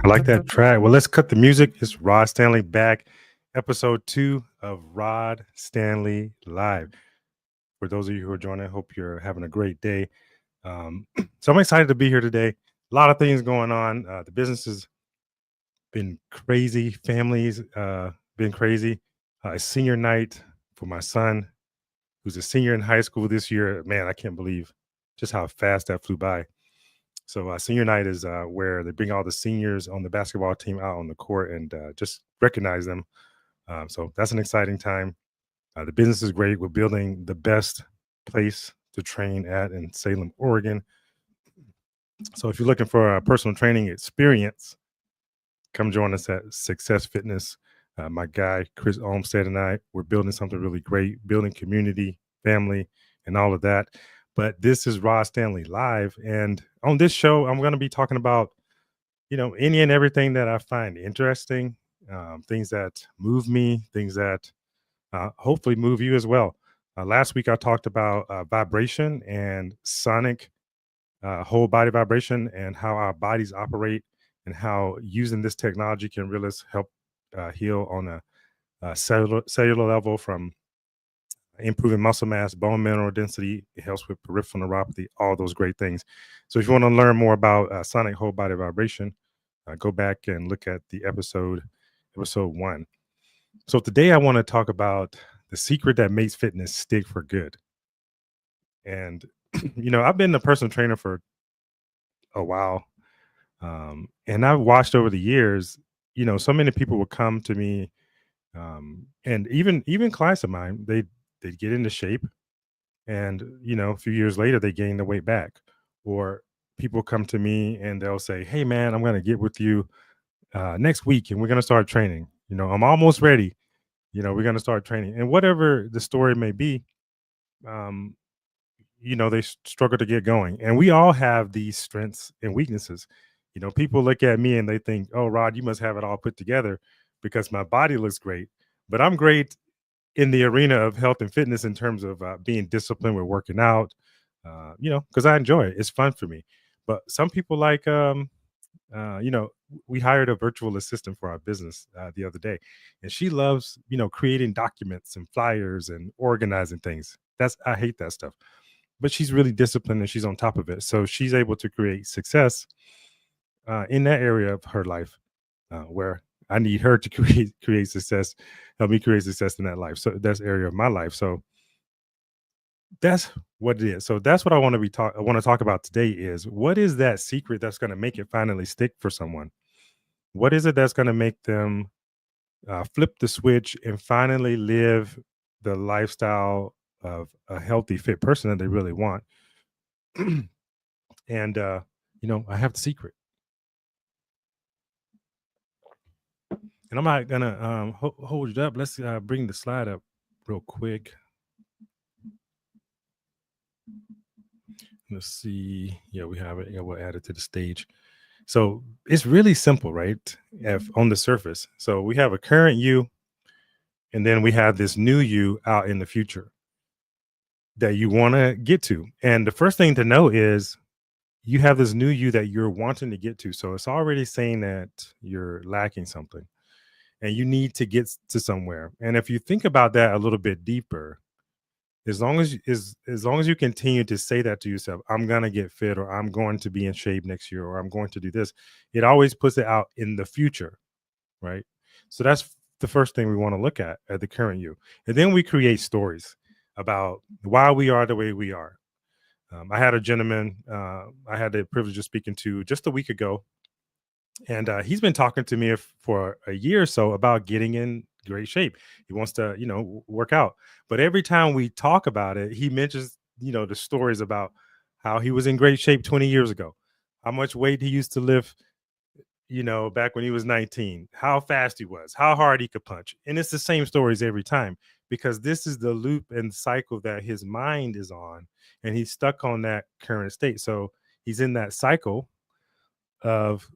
like that track. Well, let's cut the music. It's Rod Stanley back, episode 2 of Rod Stanley Live. For those of you who are joining, I hope you're having a great day. So I'm excited to be here today. A lot of things going on. The business has been crazy. Families been crazy. Senior night for my son, who's a senior in high school this year. Man, I can't believe just how fast that flew by. So senior night is where they bring all the seniors on the basketball team out on the court and just recognize them. So that's an exciting time. The business is great. We're building the best place to train at in Salem, Oregon. So if you're looking for a personal training experience, come join us at Success Fitness. My guy, Chris Olmstead, and I, we're building something really great, building community, family, and all of that. But this is Rod Stanley Live. And on this show, I'm going to be talking about, any and everything that I find interesting, things that move me, things that hopefully move you as well. Last week, I talked about vibration and sonic whole body vibration and how our bodies operate and how using this technology can really help heal on a cellular level, from improving muscle mass, bone mineral density. It helps with peripheral neuropathy, all those great things. So if you want to learn more about sonic whole body vibration, go back and look at the episode 1. So today I want to talk about the secret that makes fitness stick for good. And, I've been a personal trainer for a while. And I've watched over the years, so many people will come to me, and even clients of mine, they get into shape, and a few years later they gain the weight back. Or people come to me and they'll say, "Hey man, I'm going to get with you next week and we're going to start training. I'm almost ready. We're going to start training." And whatever the story may be, um, they struggle to get going. And we all have these strengths and weaknesses. People look at me and they think, "Oh, Rod, you must have it all put together because my body looks great." But I'm great in the arena of health and fitness in terms of being disciplined with working out, because I enjoy it. It's fun for me. But some people like, we hired a virtual assistant for our business the other day, and she loves, creating documents and flyers and organizing things. I hate that stuff. But she's really disciplined and she's on top of it. So she's able to create success in that area of her life, where I need her to create success, help me create success in that life. So that's area of my life. So that's what it is. So that's what I want to talk about today is, what is that secret that's going to make it finally stick for someone? What is it that's going to make them flip the switch and finally live the lifestyle of a healthy, fit person that they really want? And I have the secret. And I'm not gonna hold it up. Let's bring the slide up real quick. Let's see. Yeah, we have it. Yeah, we'll add it to the stage. So it's really simple, right? If on the surface. So we have a current you, and then we have this new you out in the future that you want to get to. And the first thing to know is you have this new you that you're wanting to get to. So it's already saying that you're lacking something and you need to get to somewhere. And if you think about that a little bit deeper, as long as you continue to say that to yourself, "I'm going to get fit," or "I'm going to be in shape next year," or "I'm going to do this," it always puts it out in the future, right? So that's the first thing we want to look at the current you. And then we create stories about why we are the way we are. I had a gentleman I had the privilege of speaking to just a week ago, and he's been talking to me for a year or so about getting in great shape. He wants to, work out. But every time we talk about it, he mentions, the stories about how he was in great shape 20 years ago, how much weight he used to lift, back when he was 19, how fast he was, how hard he could punch. And it's the same stories every time, because this is the loop and cycle that his mind is on, and he's stuck on that current state. So he's in that cycle of,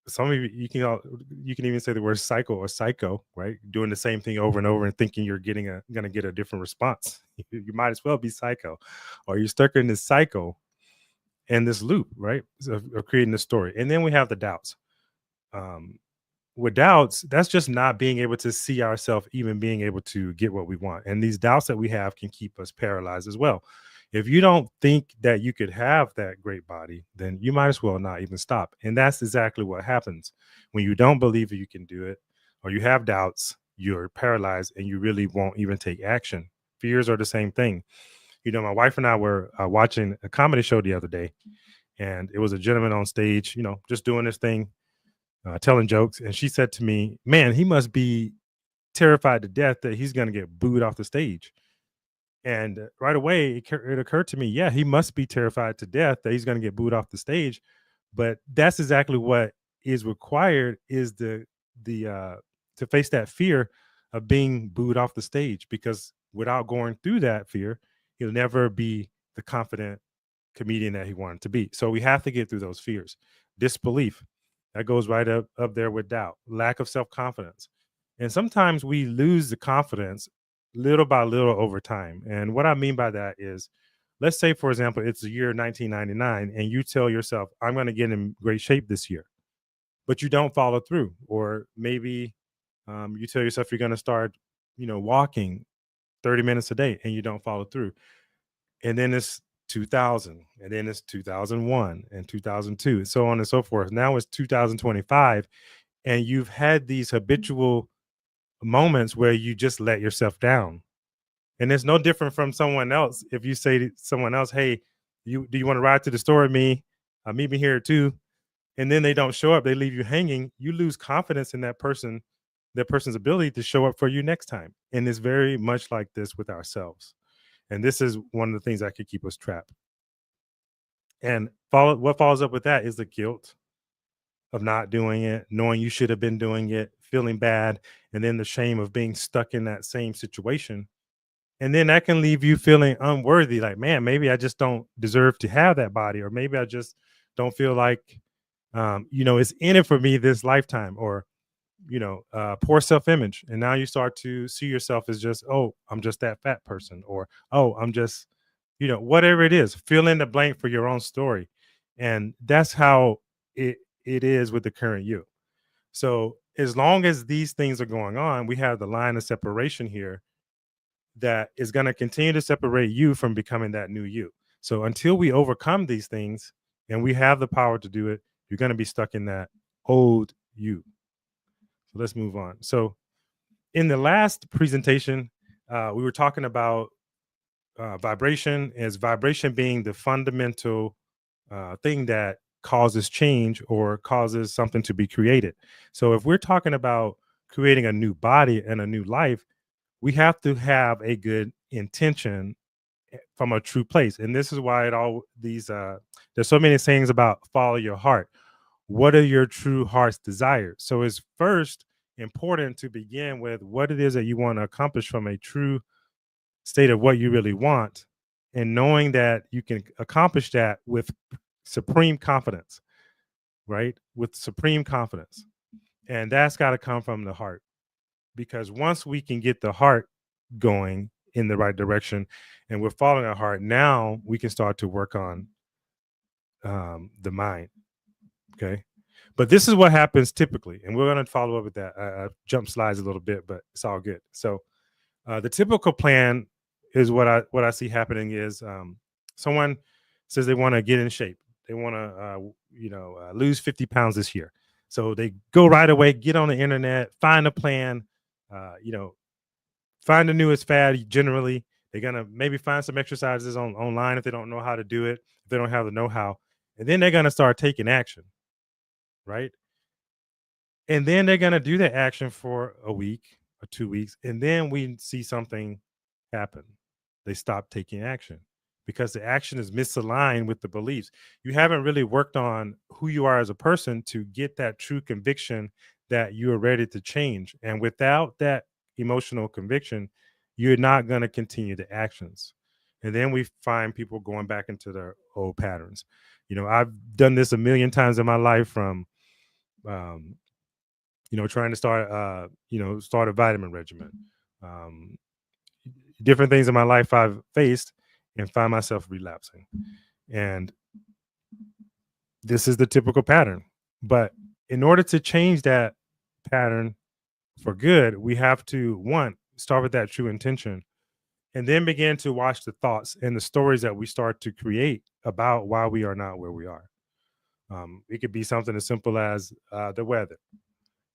some of you can even say the word cycle or psycho, right? Doing the same thing over and over and thinking you're gonna get a different response. You might as well be psycho, or you're stuck in this cycle and this loop, right? Of creating this story. And then we have the doubts. Um, with doubts, that's just not being able to see ourselves even being able to get what we want. And these doubts that we have can keep us paralyzed as well. If you don't think that you could have that great body, then you might as well not even stop. And that's exactly what happens when you don't believe that you can do it or you have doubts, you're paralyzed and you really won't even take action. Fears are the same thing. My wife and I were watching a comedy show the other day, and it was a gentleman on stage, just doing this thing, telling jokes. And she said to me, "Man, he must be terrified to death that he's going to get booed off the stage." And right away, it occurred to me, yeah, he must be terrified to death that he's going to get booed off the stage. But that's exactly what is required is the to face that fear of being booed off the stage, because without going through that fear, he'll never be the confident comedian that he wanted to be. So we have to get through those fears. Disbelief, that goes right up there with doubt, lack of self-confidence. And sometimes we lose the confidence little by little over time. And what I mean by that is, let's say, for example, it's the year 1999 and you tell yourself, I'm going to get in great shape this year, but you don't follow through. Or maybe you tell yourself you're going to start, walking 30 minutes a day and you don't follow through. And then it's 2000, and then it's 2001 and 2002 and so on and so forth. Now it's 2025, and you've had these habitual moments where you just let yourself down. And it's no different from someone else. If you say to someone else, "Hey, do you want to ride to the store with me? Meet me here too," and then they don't show up, they leave you hanging, you lose confidence in that person's ability to show up for you next time. And it's very much like this with ourselves. And this is one of the things that could keep us trapped. And what follows up with that is the guilt of not doing it, knowing you should have been doing it, feeling bad, and then the shame of being stuck in that same situation. And then that can leave you feeling unworthy, like, man, maybe I just don't deserve to have that body, or maybe I just don't feel like, it's in it for me this lifetime, or, poor self image. And now you start to see yourself as just, oh, I'm just that fat person, or, oh, I'm just, whatever it is, fill in the blank for your own story. And that's how it is with the current you. So as long as these things are going on, we have the line of separation here that is going to continue to separate you from becoming that new you. So until we overcome these things and we have the power to do it, you're going to be stuck in that old you. So let's move on. So in the last presentation, we were talking about vibration, as vibration being the fundamental thing that causes change or causes something to be created. So if we're talking about creating a new body and a new life, we have to have a good intention from a true place. And this is why there's so many sayings about follow your heart. What are your true heart's desires? So it's first important to begin with what it is that you want to accomplish from a true state of what you really want, and knowing that you can accomplish that with supreme confidence, right? With supreme confidence. And that's got to come from the heart, because once we can get the heart going in the right direction and we're following our heart, now we can start to work on the mind. Okay. But this is what happens typically. And we're going to follow up with that. I jump slides a little bit, but it's all good. So the typical plan is what I see happening is someone says they want to get in shape. They want to lose 50 pounds this year. So they go right away, get on the internet, find a plan, find the newest fad. Generally, they're gonna maybe find some exercises online if they don't know how to do it, if they don't have the know-how, and then they're gonna start taking action, right? And then they're gonna do that action for a week or 2 weeks, and then we see something happen. They stop taking action because the action is misaligned with the beliefs. You haven't really worked on who you are as a person to get that true conviction that you are ready to change. And without that emotional conviction, you're not going to continue the actions. And then we find people going back into their old patterns. I've done this a million times in my life, from um, trying to start a vitamin regimen. Um, Different things in my life I've faced and find myself relapsing. And this is the typical pattern. But in order to change that pattern for good, we have to, one, start with that true intention, and then begin to watch the thoughts and the stories that we start to create about why we are not where we are. It could be something as simple as the weather.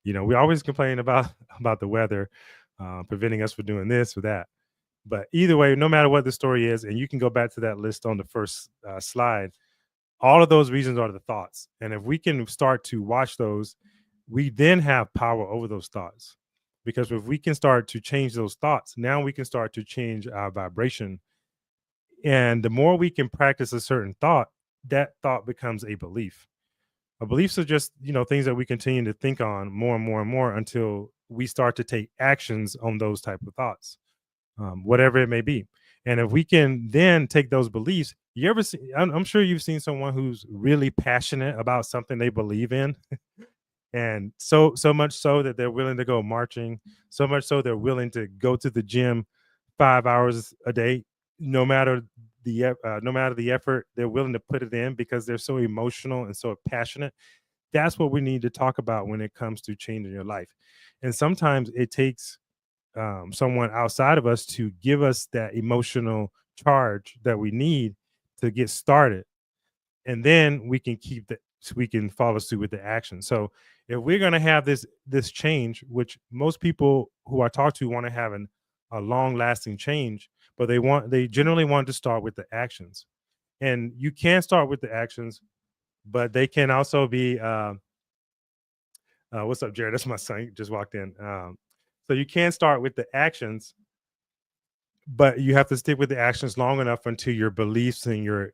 We always complain about about the weather preventing us from doing this or that. But either way, no matter what the story is, and you can go back to that list on the first slide, all of those reasons are the thoughts. And if we can start to watch those, we then have power over those thoughts. Because if we can start to change those thoughts, now we can start to change our vibration. And the more we can practice a certain thought, that thought becomes a belief. Beliefs are just, things that we continue to think on more and more and more until we start to take actions on those type of thoughts, whatever it may be. And if we can then take those beliefs, you ever see, I'm sure you've seen someone who's really passionate about something they believe in, and so much so that they're willing to go marching, so much so they're willing to go to the gym 5 hours a day, no matter no matter the effort, they're willing to put it in because they're so emotional and so passionate. That's what we need to talk about when it comes to changing your life. And sometimes it takes someone outside of us to give us that emotional charge that we need to get started, and then we can keep that, so we can follow suit with the action. So if we're going to have this change, which most people who I talk to want to have a long lasting change, but they generally want to start with the actions. And you can start with the actions, but they can also be what's up, Jared? That's my son. He just walked in. So you can start with the actions, but you have to stick with the actions long enough until your beliefs and your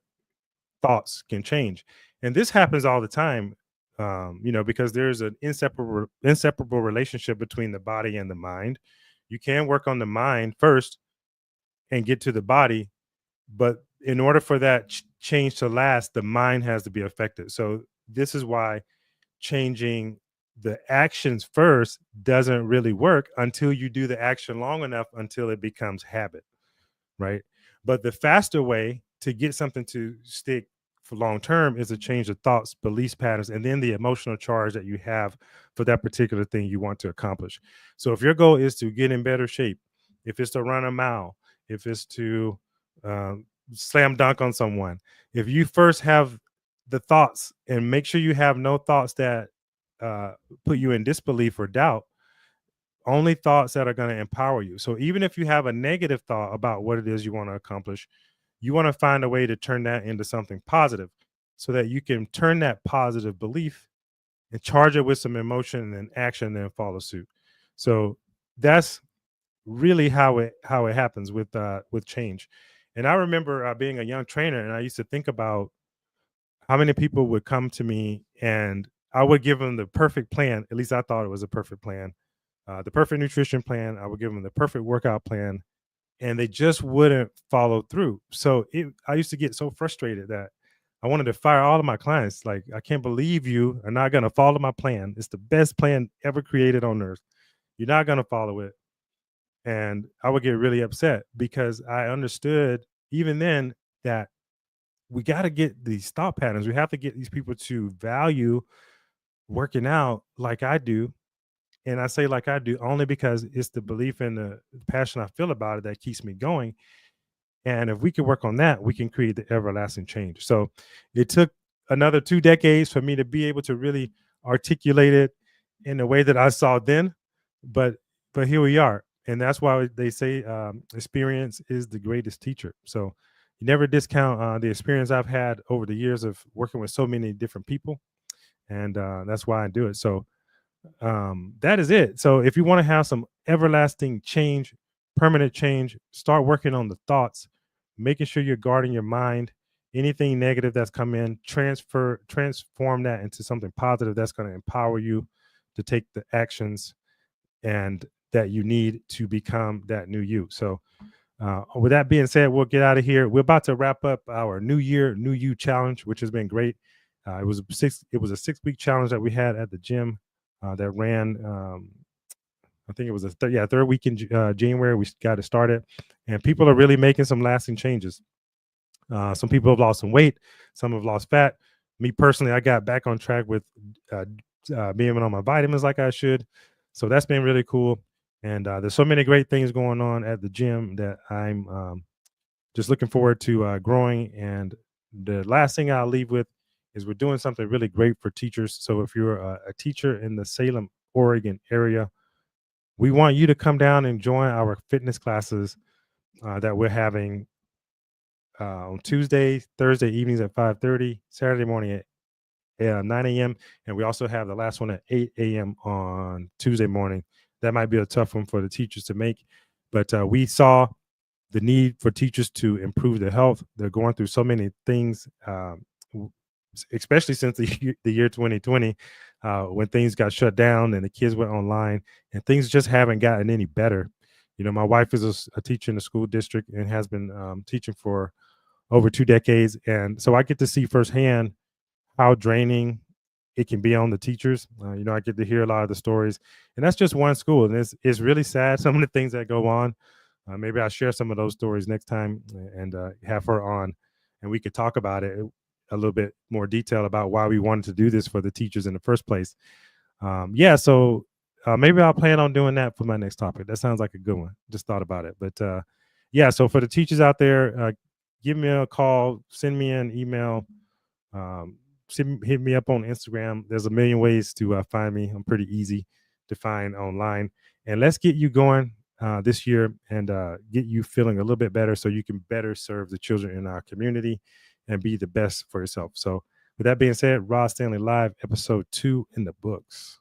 thoughts can change. And this happens all the time, because there's an inseparable relationship between the body and the mind. You can work on the mind first and get to the body, but in order for that change to last, the mind has to be affected. So this is why changing the actions first doesn't really work until you do the action long enough until it becomes habit, right? But the faster way to get something to stick for long term is to change the thoughts, beliefs patterns, and then the emotional charge that you have for that particular thing you want to accomplish. So if your goal is to get in better shape, if it's to run a mile, if it's to slam dunk on someone, if you first have the thoughts and make sure you have no thoughts that uh, put you in disbelief or doubt, only thoughts that are going to empower you. So even if you have a negative thought about what it is you want to accomplish, you want to find a way to turn that into something positive so that you can turn that positive belief and charge it with some emotion and action and then follow suit. So that's really how it happens with change. And I remember being a young trainer, and I used to think about how many people would come to me and I would give them the perfect plan. At least I thought it was a perfect plan, the perfect nutrition plan. I would give them the perfect workout plan, and they just wouldn't follow through. So I used to get so frustrated that I wanted to fire all of my clients. Like, I can't believe you are not going to follow my plan. It's the best plan ever created on earth. You're not going to follow it. And I would get really upset because I understood even then that we got to get these thought patterns. We have to get these people to value working out like I do. And I say like I do only because it's the belief and the passion I feel about it that keeps me going. And if we can work on that, we can create the everlasting change. So it took another 2 decades for me to be able to really articulate it in the way that I saw then. But here we are. And that's why they say experience is the greatest teacher. So you never discount the experience I've had over the years of working with so many different people. And that's why I do it. So that is it. So if you want to have some everlasting change, permanent change, start working on the thoughts, making sure you're guarding your mind. Anything negative that's come in, transform that into something positive that's going to empower you to take the actions and that you need to become that new you. So with that being said, we'll get out of here. We're about to wrap up our New Year, New You challenge, which has been great. It was a 6-week challenge that we had at the gym that ran. I think it was third week in January. We got it started, and people are really making some lasting changes. Some people have lost some weight, some have lost fat. Me personally, I got back on track with being on my vitamins like I should. So that's been really cool. And there's so many great things going on at the gym that I'm just looking forward to growing. And the last thing I'll leave with is we're doing something really great for teachers. So if you're a teacher in the Salem, Oregon area, we want you to come down and join our fitness classes that we're having on Tuesday, Thursday evenings at 5:30, Saturday morning at 9 a.m. And we also have the last one at 8 a.m. on Tuesday morning. That might be a tough one for the teachers to make, but we saw the need for teachers to improve their health. They're going through so many things, especially since the year 2020, when things got shut down and the kids went online, and things just haven't gotten any better. You know, my wife is a teacher in the school district and has been teaching for over 2 decades. And so I get to see firsthand how draining it can be on the teachers. You know, I get to hear a lot of the stories, and that's just one school, and it's really sad some of the things that go on. Maybe I'll share some of those stories next time and have her on, and we could talk about it a little bit more detail about why we wanted to do this for the teachers in the first place. Yeah, so maybe I'll plan on doing that for my next topic. That sounds like a good one. Just thought about it, but yeah. So for the teachers out there, give me a call, send me an email. Um, Hit me up on Instagram. There's a million ways to find me. I'm pretty easy to find online. And let's get you going this year and get you feeling a little bit better so you can better serve the children in our community and be the best for yourself. So, with that being said, Rod Stanley Live, episode 2 in the books.